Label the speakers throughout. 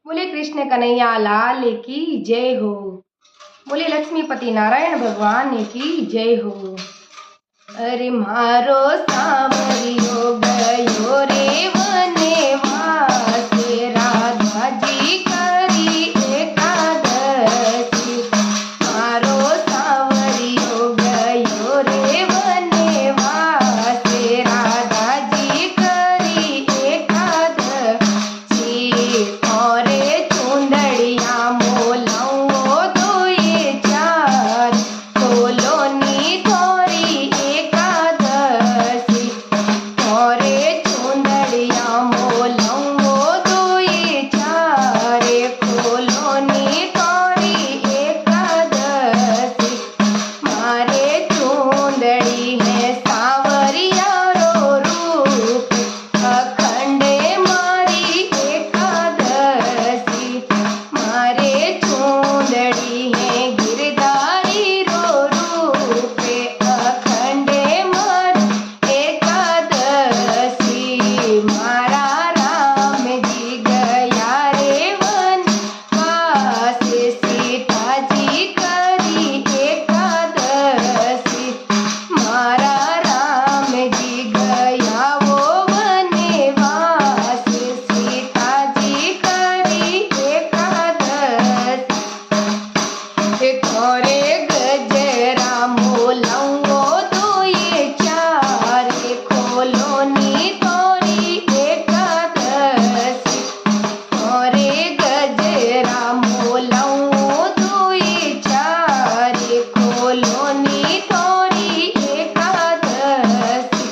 Speaker 1: बोले कृष्ण कन्हैया लाल की जय हो। बोले लक्ष्मीपति नारायण भगवान की जय हो। अरे मारो सांवरियो गयो रे वनवास, राधा जी करी एकादशी। मारो सांवरियो गयो रे वनवास, राधा जी करी एकादशी। औरे चुंदड़िया मोलाओ दोए चार, तोलोनी थोरी एकादशी। औरे चुंदड़िया मोलाओ दोए चार, खोलोनी थोरी एकादशी। मारे चुंदड़ी है सांवरिया रो रूप, अखंडे मारी एकादशी। मारे चुंदड़ी है गिरधारी रो रूप, अखंडे मारी एकादशी। मारा राम जी गया रे वनवास, सीता जी करी एकादशी। मारा राम जी गया वो वनवास, सीता जी करी एकादशी। खोरे गजरा मोलाओ दोए चार, खोलोनी थोरी एकादशी। खोरे गजरा मोलाओ दोए चार, खोलोनी थोरी एकादशी।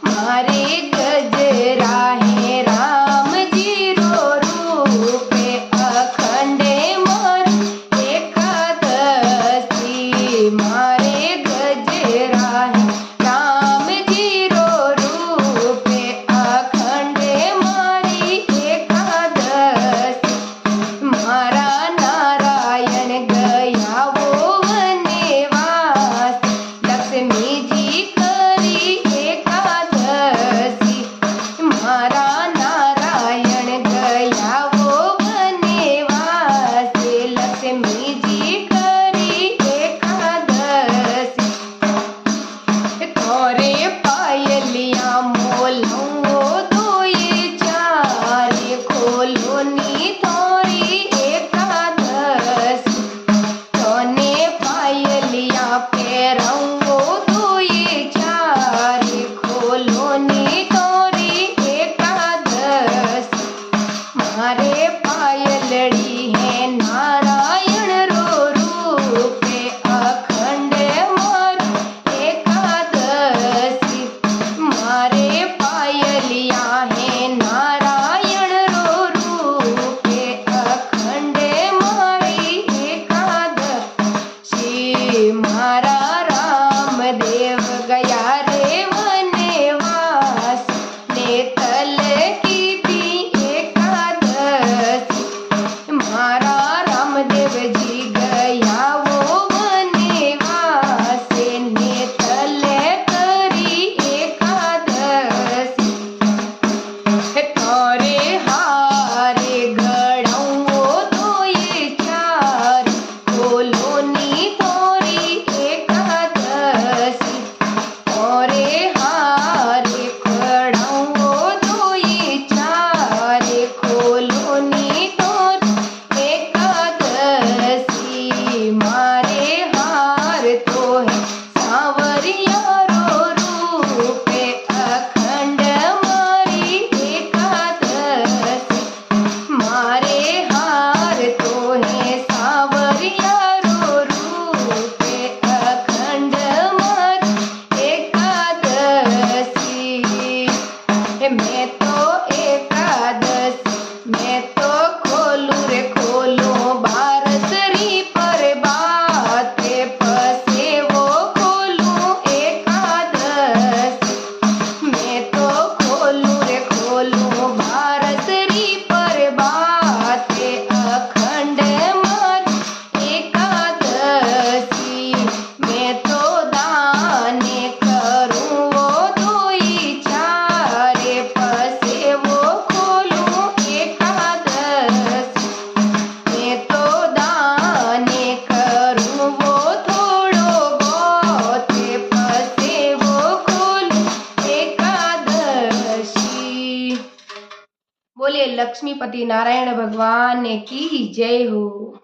Speaker 1: मारे गजरा है राम जी रो रूप, अखंडे मारी एकादशी। मारे गजरा है राम जी रो रूप, अखंडे मारी एकादशी। मारा नारायण गया वो वनवास, लक्ष्मी जी करी एकादशी। मारा नारायण गया वो वनवास, लक्ष्मी जी करी एकादशी। थोरे पायलिया मोलाओ दोए चार, खोलोनी थोरी एकादशी। सोने पायलिया पैराओ दोए चार, खोलोनी थोरी एकादशी। मारे पायलड़ी है नारायण रो रूप, अखंड मारी एकादशी। मारे पायलिया है नारायण रो रूप, अखंड मारी एकादशी। मारा रामदेव गया रे वनवास, नेतल की थी एकादशी। मारा रामदेव बोले लक्ष्मीपति नारायण भगवान की जय हो।